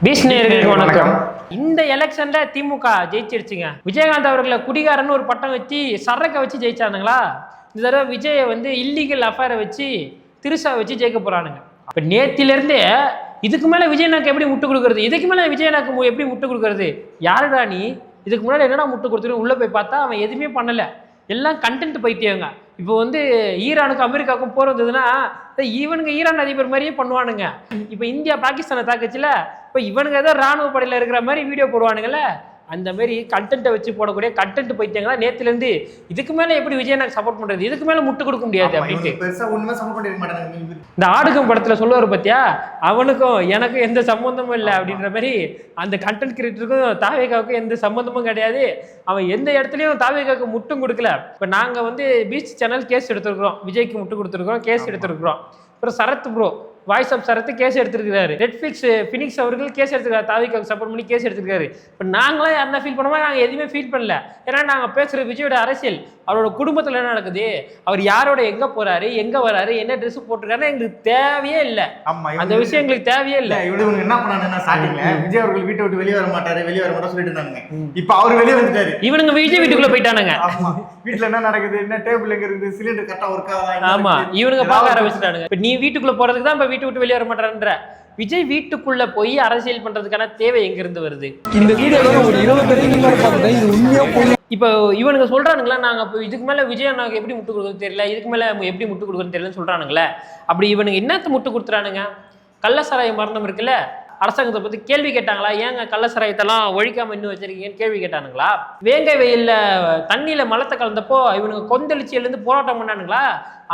Beach நேயர்களுக்கு வணக்கம். இந்த எலெக்ஷன்ல திமுக ஜெயிச்சிருச்சுங்க. விஜயகாந்த் அவர்களை குடிகாரன்னு ஒரு பட்டம் வச்சு சரக்க வச்சு ஜெயிச்சானுங்களா? இந்த தடவை விஜயை வந்து இல்லீகல் அஃபேரை வச்சு திருசா வச்சு ஜெயிக்க போறானுங்க. இப்ப நேத்திலிருந்தே இதுக்கு மேல விஜயநாக்கு எப்படி முட்டு கொடுக்கறது, இதுக்கு மேல விஜயநாக்கு எப்படி முட்டு கொடுக்கறது, யாருடா நீ, இதுக்கு முன்னாடி என்னடா முட்டு கொடுத்துரு உள்ள போய் பார்த்தா அவன் எதுவுமே பண்ணல, எல்லாம் கண்டென்ட் போயிட்டேங்க. இப்போ வந்து ஈரானுக்கும் அமெரிக்காவுக்கும் போர் வந்ததுன்னா இவனுங்க ஈரான் அதிபர் மாதிரியே பண்ணுவானுங்க. இப்போ இந்தியா பாகிஸ்தானை தாக்குச்சுல, இப்போ இவனுங்க ஏதோ ராணுவ படையில் இருக்கிற மாதிரி வீடியோ போடுவானுங்கல்ல, அந்த மாதிரி கண்டென்ட்டை வச்சு போடக்கூடிய கண்டென்ட் போயிட்டாங்களா நேற்றுலேருந்து. இதுக்கு மேலே எப்படி விஜயநாக்கு சப்போர்ட் பண்ணுறது, இதுக்கு மேலே முட்டு கொடுக்க முடியாது அப்படின்ட்டு. இந்த ஆடுகம் படத்தில் சொல்லுவார் பார்த்தியா, அவனுக்கும் எனக்கும் எந்த சம்மந்தமும் இல்லை அப்படின்ற மாதிரி அந்த கண்டென்ட் கிரியேட்டருக்கும் தாவேகாவுக்கும் எந்த சம்மந்தமும் கிடையாது. அவன் எந்த இடத்துலையும் தாவேகாவுக்கு முட்டும் கொடுக்கல. இப்போ நாங்கள் வந்து பீச் சேனல் கேஸ் எடுத்துருக்குறோம், விஜய்க்கு முட்டு கொடுத்துருக்குறோம், கேஸ் எடுத்துருக்குறோம். அப்புறம் Sarath bro voice of Sarath case எடுத்துருக்காரு, நெட்ஃபிளிக்ஸ் ஃபினிக்ஸ் அவர்கள் கேஸ் எடுத்துருக்காரு, தாவிக்காவுக்கு சப்போர்ட் பண்ணி கேஸ் எடுத்துருக்காரு. இப்போ நாங்களாம் யாருன்னா ஃபீல் பண்ணுவோம், நாங்கள் எதுவுமே ஃபீல் பண்ணல. ஏன்னா நாங்கள் பேசுகிற விஜயோட அரசியல், அவரோட குடும்பத்தில் என்ன நடக்குது, அவர் யாரோட எங்கே போறாரு, எங்கே வராரு, என்ன ட்ரெஸ் போட்டிருக்காருன்னு எங்களுக்கு தேவையே இல்லை. அந்த விஷயம் எங்களுக்கு தேவையே இல்லை. இவங்க என்ன பண்ணாங்கன்னா ஸ்டார்டிங்ல விஜய் அவர்கள் வீட்டை விட்டு வெளியே வர மாட்டாரு சொல்லிட்டு இருந்தாங்க. இப்போ அவர் வெளியே வந்துட்டாரு, இவனுங்க விஜய் வீட்டுக்குள்ள போயிட்டானுங்க. வீட்டுல என்ன நடக்குது, என்ன டேபிள் எங்க இருக்குது, சிலிண்டர் கரெக்டா ஒர்க் ஆகுதா, ஆமா இவனுங்க பார்க்க ஆரம்பிச்சுட்டானுங்க. இப்போ நீ வீட்டுக்குள்ள போறதுக்கு தான் இப்ப வீட்டு விட்டு வெளியே வர மாட்டான்ற. விஜய் வீட்டுக்குள்ள போய் அரசியல் பண்றதுக்கான தேவை எங்க இருந்து வருது? இந்த வீடியோல ஒரு 20 இப்போ இவனுங்க சொல்றானுங்களா, நாங்க இப்போ இதுக்கு மேல விஜய் நாங்க எப்படி முட்டு கொடுக்குறது தெரியல, இதுக்கு மேல எப்படி முட்டு கொடுக்குறது தெரியலன்னு சொல்றானுங்களே. அப்படி இவனுங்க என்னத்த முட்டு கொடுத்துறானுங்க? கள்ளசாராய மரணம் இருக்குல்ல, அரசாங்கத்தை பத்தி கேள்வி கேட்டாங்களா? ஏங்க கள்ளசாராயத்தெல்லாம் ஒழிக்காம இன்னும் வச்சிருக்கீங்கன்னு கேள்வி கேட்டானுங்களா? வேங்கை வெயில்ல தண்ணியில மலத்தை கலந்தப்போ இவனுங்க கொந்தளிச்சு எழுந்து போராட்டம் பண்ணானுங்களா?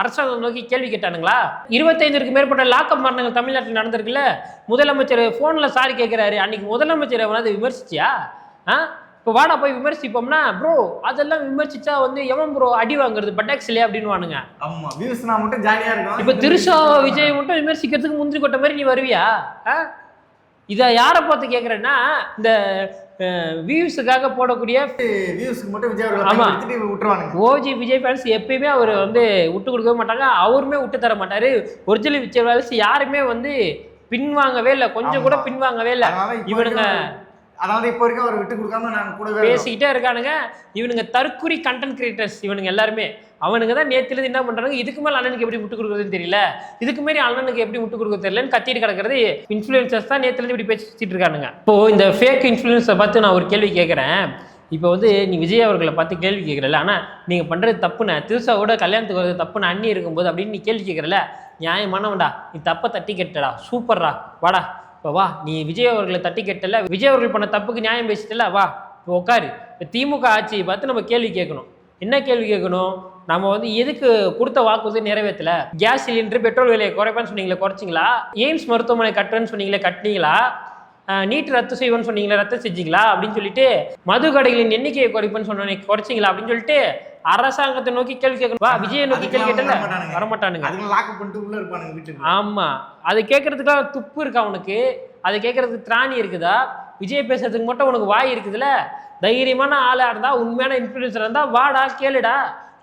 அரசாங்கம் நோக்கி கேள்வி கேட்டானுங்களா? 25க்கு மேற்பட்ட லாக்அப் மரணங்கள் தமிழ்நாட்டில் நடந்திருக்குல்ல, முதலமைச்சர் போன்ல சாரி கேட்கிறாரு. அன்னைக்கு முதலமைச்சரை வந்து விமர்சிச்சியா? இப்போ வாடா போய் விமர்சிப்போம்னா, ப்ரோ அதெல்லாம் விமர்சிச்சா வந்து எவன் ப்ரோ அடி வாங்குறது பட்டாக்ஸ்ல அப்படின்னு வானுங்க. மட்டும் ஜாலியா இருக்கும். இப்போ திருஷா விஜய் மட்டும் விமர்சிக்கிறதுக்கு முந்திரி கொட்ட மாதிரி நீ வருவியா? இதை யாரை பார்த்து கேட்குறேன்னா, இந்த வியூஸுக்காக போடக்கூடிய வியூஸ்க்கு மட்டும் விஜய் விட்டுருவானுங்க. ஓஜி விஜய் ஃபேன்ஸ் எப்பயுமே அவர் வந்து விட்டு கொடுக்கவே மாட்டாங்க, அவருமே விட்டு தர மாட்டாரு. ஒரிஜினல் விஜய் ஃபேன்ஸ் யாருமே வந்து பின்வாங்கவே இல்லை, கொஞ்சம் கூட பின்வாங்கவே இல்லை. இவனுங்க அதாவது இப்போ வரைக்கும் அவர் விட்டு கொடுக்காம நாங்கள் கூட பேசிக்கிட்டே இருக்கானுங்க. இவனுங்க தற்குறி கண்டென்ட் கிரியேட்டர்ஸ் இவனுங்க எல்லாருமே. அவனுங்க தான் நேற்றுலேருந்து என்ன பண்ணுறாங்க, இதுக்கு மேலே அண்ணனுக்கு எப்படி முட்டு கொடுக்குறதுன்னு தெரியல, இதுக்கு மாரி அண்ணனுக்கு எப்படி முட்டு கொடுக்க தெரியலன்னு கத்திட்டு கிடக்கிறது இன்ஃப்ளூயன்சர்ஸ் தான் நேற்றுலேருந்து இப்படி பேசிட்டு இருக்கானுங்க. இப்போது இந்த ஃபேக் இன்ஃப்ளூயன்ஸை பார்த்து நான் ஒரு கேள்வி கேட்குறேன். இப்போ வந்து நீ விஜய் அவர்களை பார்த்து கேள்வி கேட்குறல, ஆனால் நீங்கள் பண்ணுறது தப்புண்ணே, திருசாவோட கல்யாணத்துக்கு வருது தப்புன்னு அண்ணி இருக்கும்போது அப்படின்னு நீ கேள்வி கேட்குறல, நியாயமானவன்டா, நீ தப்பை தட்டி கேட்டடா, சூப்பர்ரா, வாடா இப்போ வா, நீ விஜய் அவர்களை தட்டி கேட்டல, விஜய் அவர்கள் பண்ண தப்புக்கு நியாயம் பேசிட்டல, வா இப்போ உட்காரு. இப்போ திமுக ஆட்சியை பார்த்து நம்ம கேள்வி கேட்கணும். என்ன கேள்வி கேட்கணும்? நம்ம வந்து எதுக்கு கொடுத்த வாக்குறுதி நிறைவேற்றல? கேஸ் சிலிண்டர் பெட்ரோல் விலையை குறைப்பேன்னு சொன்னீங்களே, குறைச்சிங்களா? எய்ம்ஸ் மருத்துவமனை கட்டுறேன்னு சொன்னீங்களே, கட்டினீங்களா? நீட் ரத்து செய்வோன்னு சொன்னீங்களா, ரத்து செஞ்சீங்களா? அப்படின்னு சொல்லிட்டு மது கடைகளின் எண்ணிக்கையை குறைப்பேன்னு சொன்னீங்க, குறைச்சிங்களா? அப்படின்னு சொல்லிட்டு அரசாங்கத்தை நோக்கி கேள்வி கேட்கணும். வா, விஜயை நோக்கி கேள்வி கேட்டல, வரமாட்டானுங்க. ஆமா, அதை கேட்கறதுக்காக துப்பு இருக்கா உனக்கு? அதை கேட்கறதுக்கு திராணி இருக்குதா? விஜய் பேசுறதுக்கு மட்டும் உனக்கு வாய் இருக்குதுல்ல? தைரியமான ஆளா இருந்தா, உண்மையான இன்ஃப்ளூயன்சர் இருந்தா வாடா, கேளுடா,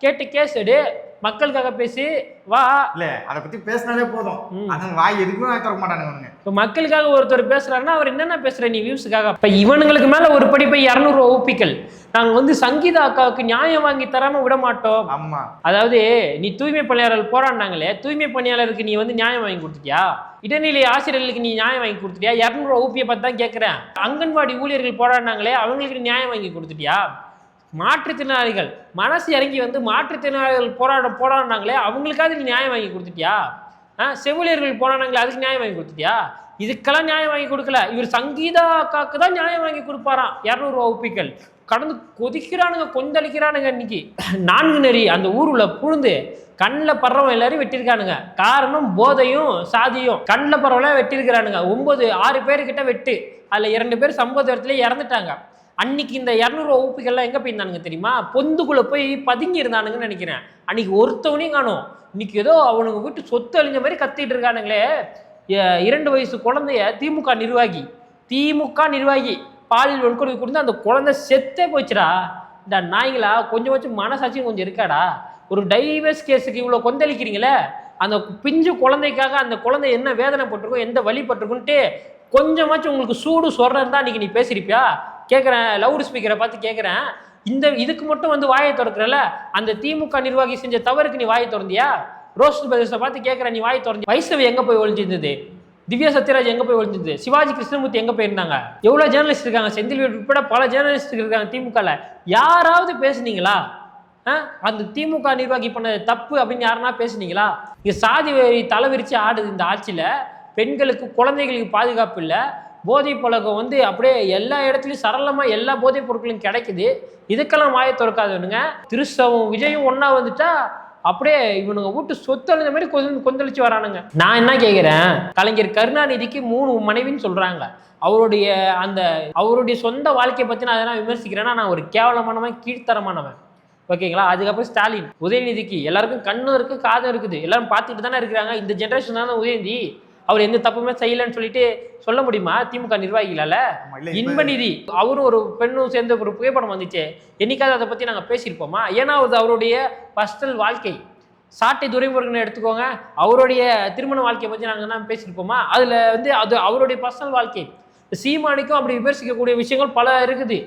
கேட்டு கேஸ் எடு, மக்களுக்காக பேசி வா. இல்ல அதை பத்தி பேசினாலே போதும், வாய் எதுக்குமே தர மாட்டானுங்க. இப்போ மக்களுக்காக ஒருத்தர் பேசுறாருன்னா அவர் என்னென்ன பேசுற, நீ வியூஸுக்காக? இப்போ இவனுங்களுக்கு மேல ஒரு படி போய் 200 ஊப்பிக்கல். நாங்க வந்து சங்கீதா அக்காவுக்கு நியாயம் வாங்கி தராம விட மாட்டோம். ஆமா, அதாவது நீ தூய்மை பணியாளர்கள் போராடினாங்களே, தூய்மை பணியாளருக்கு நீ வந்து நியாயம் வாங்கி கொடுத்துட்டியா? இடைநிலை ஆசிரியர்களுக்கு நீ நியாயம் வாங்கி கொடுத்துட்டியா? 200 ஊப்பியை பார்த்து தான் கேட்கிறேன். அங்கன்வாடி ஊழியர்கள் போராடினாங்களே, அவங்களுக்கு நியாயம் வாங்கி கொடுத்துட்டியா? மாற்றுத்திறனாளிகள் மனசு இறங்கி வந்து மாற்றுத்திறனாளிகள் போராடினாங்களே, அவங்களுக்காவது நீ நியாயம் வாங்கி கொடுத்துட்டியா? செவிலியர்கள் போராடினாங்களே, அதுக்கு நியாயம் வாங்கி கொடுத்துட்டியா? இதுக்கெல்லாம் நியாயம் வாங்கி கொடுக்கல. இவர் சங்கீதா அக்காவுக்கு தான் நியாயம் வாங்கி கொடுப்பாராம். 200 ஊப்பிகள் கடந்து கொதிக்கிறானுங்க, கொந்தளிக்கிறானுங்க. இன்னைக்கு 4 நெறி அந்த ஊருல புழுந்து கண்ணில் படுறவன் எல்லாரும் வெட்டியிருக்கானுங்க. காரணம் போதையும் சாதியும். கண்ணில் படுறவெல்லாம் வெட்டியிருக்கிறானுங்க. 6 பேர்கிட்ட வெட்டு, அதில் 2 பேர் சம்பவ இடத்துல இறந்துட்டாங்க. அன்னைக்கு இந்த 200 ஊப்பிகள்லாம் எங்கே போயிருந்தானுங்க தெரியுமா? பொந்துக்குள்ளே போய் பதுங்கி இருந்தானுங்கன்னு நினைக்கிறேன். அன்னைக்கு ஒருத்தவனையும் காணும். இன்னைக்கு ஏதோ அவனுங்க வீட்டு சொத்து அழிஞ்ச மாதிரி கத்திட்டு இருக்கானுங்களே. 2 வயசு குழந்தைய திமுக நிர்வாகி பாலியல் வன்கொடுமை கொடுத்து அந்த குழந்தை செத்தே போச்சுடா. இந்த நாய்களா, கொஞ்சம் மனசாட்சியும் கொஞ்சம் இருக்காடா? ஒரு டைவர்ஸ் கேஸுக்கு இவ்வளோ கொந்தளிக்கிறீங்களே, அந்த பிஞ்சு குழந்தைக்காக அந்த குழந்தை என்ன வேதனை பட்டிருக்கும், எந்த வழி பட்டிருக்குன்ட்டு கொஞ்சமாச்சும் உங்களுக்கு சூடு சொல்றேன் தான் இன்னைக்கு நீ பேசியிருப்பியா? கேட்குறேன், லவுட் ஸ்பீக்கரை பார்த்து கேட்குறேன். இதுக்கு மட்டும் வந்து வாயை திறக்கிறல, அந்த திமுக நிர்வாகி செஞ்ச தவறுக்கு நீ வாயை திறந்தியா? ரோஷன் பிரதேசத்தை பார்த்து கேட்குறேன், நீ வாயை திறந்தி. வைஷ்ணவி எங்கே போய் ஒழிஞ்சிருந்தது? திவ்யா சத்யராஜ் எங்கே போய் ஒழிஞ்சிருந்தது? சிவாஜி கிருஷ்ணமூர்த்தி எங்கே போயிருந்தாங்க? எவ்வளோ ஜேர்னலிஸ்ட் இருக்காங்க, செந்தில் உட்பட பல ஜேர்னலிஸ்ட் இருக்காங்க திமுகவில். யாராவது பேசுனீங்களா? அந்த திமுக நிர்வாகி பண்ண தப்பு அப்படின்னு யாருன்னா பேசுனீங்களா? இங்கே சாதி வெறி தலைவிரிச்சு ஆடுது இந்த ஆட்சியில். பெண்களுக்கு குழந்தைகளுக்கு பாதுகாப்பு இல்லை. போதை பழக்கம் வந்து அப்படியே எல்லா இடத்துலையும் சரளமாக எல்லா போதைப் பொருட்களும் கிடைக்குது. இதுக்கெல்லாம் வாயை திறக்காதவனுங்க. திருஷாவும் விஜயும் ஒன்றா வந்துட்டா அப்படியே இவனுங்க வீட்டு சொத்து அழிஞ்ச மாதிரி கொந்தளிச்சு வரானுங்க. நான் என்ன கேட்குறேன், கலைஞர் கருணாநிதிக்கு 3 மனைவின்னு சொல்கிறாங்க. அவருடைய சொந்த வாழ்க்கையை பற்றி நான் எதனா விமர்சிக்கிறேன்னா நான் ஒரு கேவலமானவன், கீழ்த்தரமானவன். ஓகேங்களா? அதுக்கப்புறம் ஸ்டாலின், உதயநிதிக்கு எல்லாருக்கும் கண்ணும் இருக்குது காதும் இருக்குது, எல்லாரும் பார்த்துட்டு தானே இருக்கிறாங்க. இந்த ஜென்ரேஷன் தானே உதயநிதி. அவர் எந்த தப்புமே செய்யலன்னு சொல்லிட்டு சொல்ல முடியுமா திமுக நிர்வாகிகளால? இன்பநிதி அவரும் ஒரு பெண்ணும் சேர்ந்த ஒரு புகைப்படம் வந்துச்சு. என்னைக்காவது அதை பற்றி நாங்கள் பேசியிருப்போமா? ஏன்னா அது அவருடைய பர்சனல் வாழ்க்கை. சாட்டை துரைமுருகனை எடுத்துக்கோங்க, அவருடைய திருமண வாழ்க்கையை பற்றி நாங்கள் என்ன பேசியிருப்போமா? அதில் வந்து அது அவருடைய பர்சனல் வாழ்க்கை. சீமானிக்கும் அப்படி விமர்சிக்கக்கூடிய விஷயங்கள் பல இருக்குது.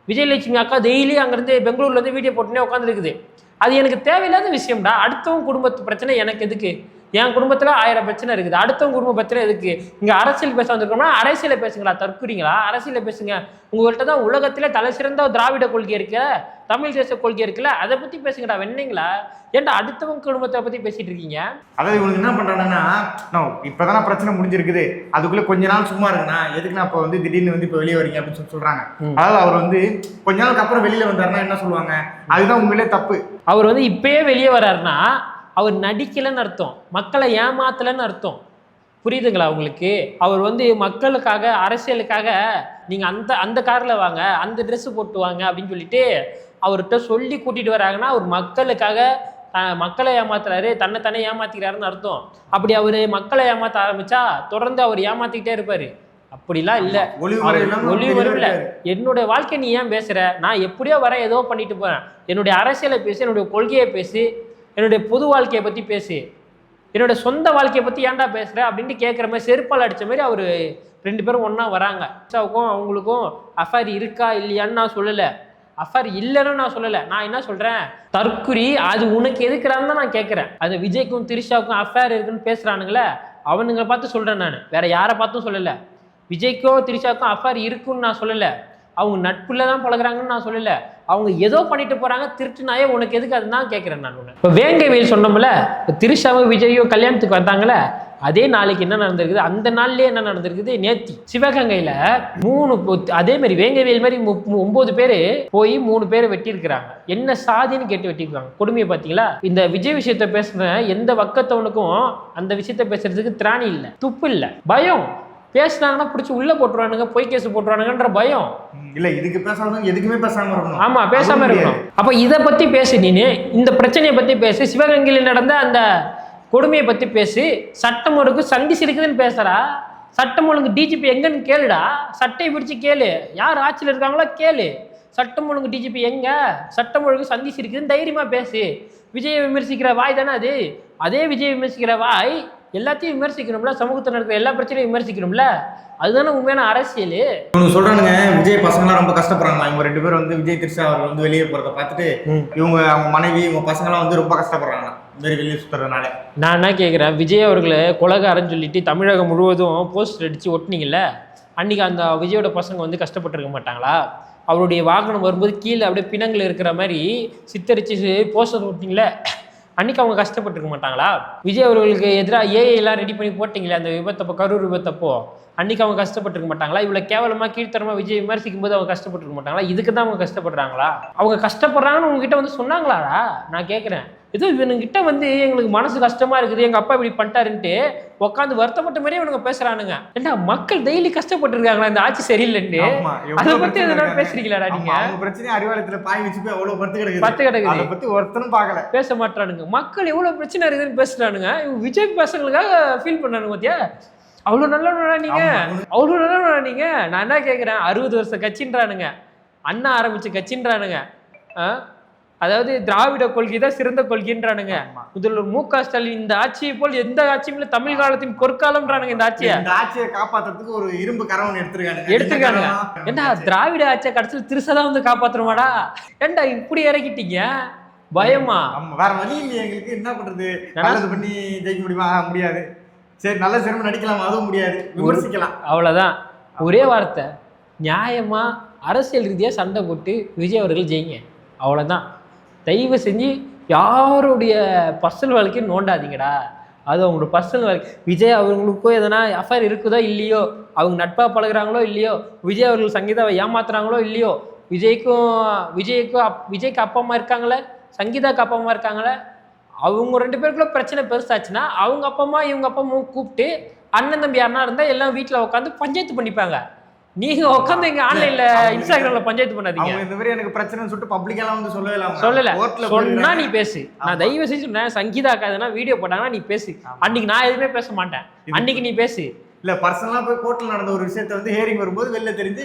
விஜயலட்சுமி அக்கா டெய்லி அங்கேருந்து பெங்களூர்லேருந்து வீடியோ போட்டுனே உட்காந்துருக்குது. அது எனக்கு தேவையில்லாத விஷயம்டா. அடுத்தவங்க குடும்பத்து பிரச்சனை எனக்கு எதுக்கு? என் குடும்பத்தில் 1000 பிரச்சனை இருக்குது, அடுத்தவங்க குடும்ப பிரச்சனை எதுக்கு? இங்கே அரசியல் பேச வந்திருக்கோம்னா அரசியலை பேசுங்களா, தற்குறீங்களா? அரசியலை பேசுங்க. உங்கள்கிட்ட தான் உலகத்திலே தலை சிறந்த திராவிட கொள்கை இருக்கு, தமிழ் தேச கொள்கை இருக்குல்ல, அதை பற்றி பேசுங்கடா. வெண்ணீங்களா? ஏன்டா அடுத்தவங்க குடும்பத்தை பற்றி பேசிட்டு இருக்கீங்க? அதாவது இவங்க என்ன பண்ணுறாங்கன்னா, இப்போதானே பிரச்சனை முடிஞ்சிருக்குது, அதுக்குள்ளே கொஞ்ச நாள் சும்மா இருக்குண்ணா, எதுக்குண்ணா இப்போ வந்து திடீர்னு வந்து இப்போ வெளியே வரீங்க அப்படின்னு சொல்கிறாங்க. அதாவது அவர் வந்து கொஞ்ச நாளுக்கு அப்புறம் வெளியில் வந்தாருன்னா என்ன சொல்லுவாங்க? அதுதான் உண்மையிலே தப்பு. அவர் வந்து இப்பயே வெளியே வர்றாருன்னா அவர் நடிக்கலைன்னு அர்த்தம், மக்களை ஏமாத்தலைன்னு அர்த்தம். புரியுதுங்களா உங்களுக்கு? அவர் வந்து மக்களுக்காக அரசியலுக்காக நீங்கள் அந்த காரில் வாங்க, அந்த ட்ரெஸ்ஸு போட்டு வாங்க அப்படின்னு சொல்லிட்டு அவர்கிட்ட சொல்லி கூட்டிகிட்டு வராங்கன்னா அவர் மக்களுக்காக மக்களை ஏமாத்துறாரு, தன்னை ஏமாத்திக்கிறாருன்னு அர்த்தம். அப்படி அவர் மக்களை ஏமாற்ற ஆரம்பித்தா தொடர்ந்து அவர் ஏமாற்றிக்கிட்டே இருப்பார். அப்படிலாம் இல்லை, ஒளிவு இல்லை. என்னுடைய வாழ்க்கை நீ ஏன் பேசுகிற? நான் எப்படியோ வரேன், ஏதோ பண்ணிட்டு போகிறேன். என்னுடைய அரசியலை பேசி, என்னுடைய கொள்கையை பேசி, என்னுடைய பொது வாழ்க்கையை பற்றி பேசு, என்னோட சொந்த வாழ்க்கையை பற்றி ஏன்டா பேசுகிற அப்படின்ட்டு கேட்குற மாதிரி செருப்பால் அடித்த மாதிரி அவர் 2 பேரும் ஒன்றா வராங்க. அவங்களுக்கும் அஃபேர் இருக்கா இல்லையான்னு நான் சொல்லலை, அஃபேர் இல்லைன்னு நான் சொல்லலை. நான் என்ன சொல்கிறேன், தற்குறி அது உனக்கு எதுக்குறான்னு தான் நான் கேட்குறேன். அது விஜய்க்கும் திரிஷாவுக்கும் அஃபேர் இருக்குன்னு பேசுகிறானுங்களே, அவனுங்களை பார்த்து சொல்கிறேன். நான் வேற யாரை பார்த்தும் சொல்லலை. விஜய்க்கோ திரிஷாவுக்கும் அஃபேர் இருக்குன்னு நான் சொல்லலை, அவங்க நட்புல தான் பழகுறாங்கன்னு நான் சொல்லலை. அவங்க ஏதோ பண்ணிட்டு போறாங்க, திருட்டுனாயே உனக்கு எதுக்கு அதுதான் கேட்குறேன் நான். இப்போ வேங்கை வெயில் சொன்னோம்ல, இப்போ திரிஷாவும் விஜயும் கல்யாணத்துக்கு வந்தாங்களே, அதே நாளைக்கு என்ன நடந்திருக்குது, அந்த நாள்லயே என்ன நடந்திருக்குது, நேத்தி சிவகங்கையில் 3 அதே மாதிரி வேங்கை வெயில் மாதிரி 9 பேர் போய் 3 பேரை வெட்டியிருக்கிறாங்க. என்ன சாதின்னு கேட்டு வெட்டியிருக்காங்க. கொடுமையை பார்த்தீங்களா? இந்த விஜய் விஷயத்த பேசுன எந்த வக்கத்தவனுக்கும் அந்த விஷயத்த பேசுறதுக்கு திராணி இல்லை, துப்பு இல்லை, பயம். பேசினாங்கன்னா பிடிச்சி உள்ள போட்டுருவானுங்க, பொய் கேஸ் போட்டுருவானுங்கன்ற பயம். இல்ல இதுக்கு பேசாம எதுக்குமே பேசாம இருக்கணும். ஆமா, பேசாம இருக்கணும். அப்ப இதை பத்தி பேசு, நீனு இந்த பிரச்சனையை பத்தி பேசு, சிவகங்கையில் நடந்த அந்த கொடுமையை பத்தி பேசு. சட்டம் ஒழுங்கு சந்திச்சு இருக்குதுன்னு பேசுறா. சட்டம் ஒழுங்கு டிஜிபி எங்கன்னு கேளுடா, சட்டையை பிடிச்சி கேளு, யார் ஆட்சியில் இருக்காங்களோ கேளு. சட்டம் ஒழுங்கு டிஜிபி எங்க, சட்டம் ஒழுங்கு சந்திச்சு இருக்குதுன்னு தைரியமா பேசு. விஜயை விமர்சிக்கிற வாய் தானே அது. அதே விஜய் விமர்சிக்கிற வாய் எல்லாத்தையும் விமர்சிக்கணும்ல, சமூகத்தில் நடக்கிற எல்லா பிரச்சனையும் விமர்சிக்கணும்ல, அதுதானே உண்மையான அரசியல். இவங்க சொல்றானுங்க விஜய் பசங்களாம் ரொம்ப கஷ்டப்படுறாங்க. இவங்க 2 பேரும் வந்து விஜய் திரிஷா அவர் வந்து வெளியே போறதை பார்த்துட்டு அவங்க மனைவி இவங்க பசங்களாம் வந்து ரொம்ப கஷ்டப்படுறாங்க இந்த மாதிரி வெளியே சுத்துறதுனால. நான் என்ன கேட்குறேன், விஜய் அவர்களை கொலகாரன்னு சொல்லிட்டு தமிழகம் முழுவதும் போஸ்டர் அடித்து ஒட்டினீங்கல்ல, அன்றைக்கி அந்த விஜயோட பசங்க வந்து கஷ்டப்பட்டுருக்க மாட்டாங்களா? அவருடைய வாகனம் வரும்போது கீழே அப்படியே பிணங்கள் இருக்கிற மாதிரி சித்தரித்து போஸ்டர் ஒட்டிங்களே, அன்றைக்கி அவங்க கஷ்டப்பட்டுருக்க மாட்டாங்களா? விஜய் அவர்களுக்கு எதிராக ஏஐலாம் ரெடி பண்ணி போட்டிங்களே அந்த விபத்தப்போ, கரூர் விபத்தப்போ, அன்றைக்கி அவங்க கஷ்டப்பட்டுருக்க மாட்டாங்களா? இவ்வளோ கேவலமாக கீழ்த்தரமாக விஜய் விமர்சிக்கும் போது அவங்க கஷ்டப்பட்டுருக்க மாட்டாங்களா? இதுக்கு தான் அவங்க கஷ்டப்படுறாங்களா? அவங்க கஷ்டப்படுறாங்கன்னு உங்ககிட்ட வந்து சொன்னாங்களாடா? நான் கேட்குறேன். ஏதோ இவனுங்கிட்ட வந்து எங்களுக்கு மனசு கஷ்டமாக இருக்குது, எங்கள் அப்பா இப்படி பண்ணிட்டாருன்ட்டு உட்காந்து வருத்தப்பட்ட மாதிரியே இவனுங்க பேசுகிறானுங்க. ஏன்னா மக்கள் டெய்லி கஷ்டப்பட்டுருக்காங்களா இந்த ஆட்சி சரியில்லைன்ட்டு? அதை பற்றி எதனா பேசுறீங்களாடா நீங்கள்? அவங்க பிரச்சனை அறிவாலயத்தில் பாய் வச்சு போய் அவ்வளோ பத்து கிடக்குது, அதை பற்றி ஒருத்தரும் பார்க்கல, பேச மாட்டானுங்க. மக்கள் எவ்வளோ பிரச்சனை இருக்குதுன்னு பேசுகிறானுங்க. இவங்க விஜய் பசங்களுக்காக ஃபீல் பண்ணானுங்க. பார்த்தியா, அவ்வளோ நல்லவனா நீங்கள், அவ்வளோ நல்லவனா நீங்கள். நான் என்ன கேட்குறேன், 60 வருஷம் கட்சின்றானுங்க, அண்ணா ஆரம்பிச்சு கட்சின்றானுங்க. அதாவது திராவிட கொள்கை தான் சிறந்த கொள்கைன்றானுங்க. முதல்வர் மு.க. ஸ்டாலின் இந்த ஆட்சியை போல் எந்த ஆட்சியும் இல்ல, தமிழ் காலத்தின் பொற்காலம்ன்றானுங்க இந்த ஆட்சியை. இந்த ஆட்சியை காப்பாத்துறதுக்கு ஒரு இரும்பு கரவன் எடுத்துருக்காங்க. ஏண்டா திராவிட ஆட்சியை கடைசியில் திருசதான் வந்து காப்பாத்துருமாடா? ஏண்டா இப்படி இறக்கிட்டீங்க? பயமா? வேற வழி இல்லையே எங்களுக்கு, என்ன பண்றது? நல்லது பண்ணி ஜெயிக்க முடியுமா? முடியாது. சரி, நல்ல சிறப்பு நடிக்கலாம், அதுவும் முடியாது, விமர்சிக்கலாம், அவ்வளவுதான். ஒரே வார்த்தை, நியாயமா அரசியல் ரீதியா சண்டை போட்டு விஜய் அவர்கள் ஜெயிங்க, அவ்வளவுதான். தயவு செஞ்சு யாருடைய பர்சனல் வாழ்க்கையும் நோண்டாதீங்கடா. அது அவங்களோட பர்சனல் வாழ்க்கை. விஜய் அவங்களுக்கும் எதனா அஃபேர் இருக்குதோ இல்லையோ, அவங்க நட்பா பழகுறாங்களோ இல்லையோ, விஜய் அவர்கள் சங்கீதாவை ஏமாத்துறாங்களோ இல்லையோ, விஜய்க்கு அப்பா அம்மா இருக்காங்களே, சங்கீதாக்கு அப்பா அம்மா இருக்காங்களே, அவங்க 2 பேருக்குள்ள பிரச்சனை பெருசாச்சுன்னா அவங்க அப்பா அம்மா இவங்க அப்பா அம்மா கூப்பிட்டு அண்ணன் தம்பி அண்ணா இருந்தா எல்லாம் வீட்டில் உட்காந்து பஞ்சாயத்து பண்ணிப்பாங்க. நீங்க உட்காந்து இங்க ஆன்லைன்ல இன்ஸ்டாகிராம்ல பஞ்சாயத்து பண்ணாதீங்க. அவங்க இந்த மாதிரி எனக்கு பிரச்சனை சொல்லிட்டு பப்ளிக்கெல்லாம் வந்து சொல்லல. சொன்னா நீ பேசு. நான் தயவு செஞ்சு சொன்னேன், சங்கீதாக்கா எதனா வீடியோ போட்டாங்கன்னா நீ பேசு. அன்னைக்கு நான் எதுவுமே பேச மாட்டேன், அன்னைக்கு நீ பேசு. இல்ல பர்சனலா போய் கோர்ட்ல நடந்த ஒரு விஷயத்தை வந்து ஹியரிங் வரும்போது வெளில தெரிஞ்சு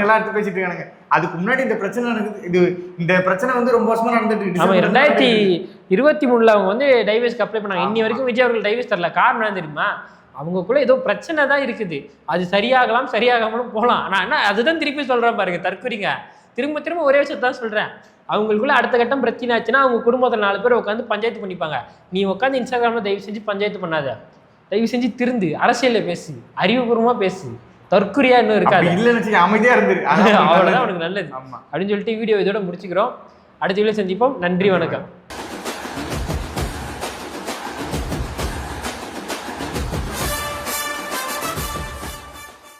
எல்லாம் எடுத்து பேசிட்டு இருக்காங்க. அதுக்கு முன்னாடி இந்த பிரச்சனை நடக்குது. இந்த பிரச்சனை வந்து ரொம்ப வருஷமா நடந்துட்டு இருக்கு. 2023 அவங்க வந்து டைவர்ஸ்க்கு அப்ளை பண்ணாங்க. இன்னி வரைக்கும் விஜய் அவர்கள் டைவர்ஸ் தரல. காரணம் என்ன தெரியுமா? அவங்களுக்குள்ள ஏதோ பிரச்சனை தான் இருக்குது. அது சரியாகலாம், சரியாகாமலும் போகலாம். நான் என்ன அதுதான் திருப்பி சொல்றேன் பாருங்க, தற்கொலைங்க. திரும்ப ஒரே விஷயத்த தான் சொல்றேன். அவங்களுக்குள்ள அடுத்த கட்டம் பிரச்சனை ஆச்சுன்னா அவங்க குடும்பத்தில் 4 பேர் உட்காந்து பஞ்சாயத்து பண்ணிப்பாங்க. நீ உட்காந்து இன்ஸ்டாகிராம்ல தயவு செஞ்சு பஞ்சாயத்து பண்ணாத. தயவு செஞ்சு திருந்து அரசியல்ல பேசு, அறிவுபூர்வமா பேசு. தற்கொலையா இன்னும் இருக்காது. இல்ல அமைதியா இருந்து அவ்வளவுதான் உனக்கு நல்லது அப்படின்னு சொல்லிட்டு வீடியோ இதோட முடிச்சுக்கிறோம். அடுத்த வீடியோ சந்திப்போம். நன்றி, வணக்கம்.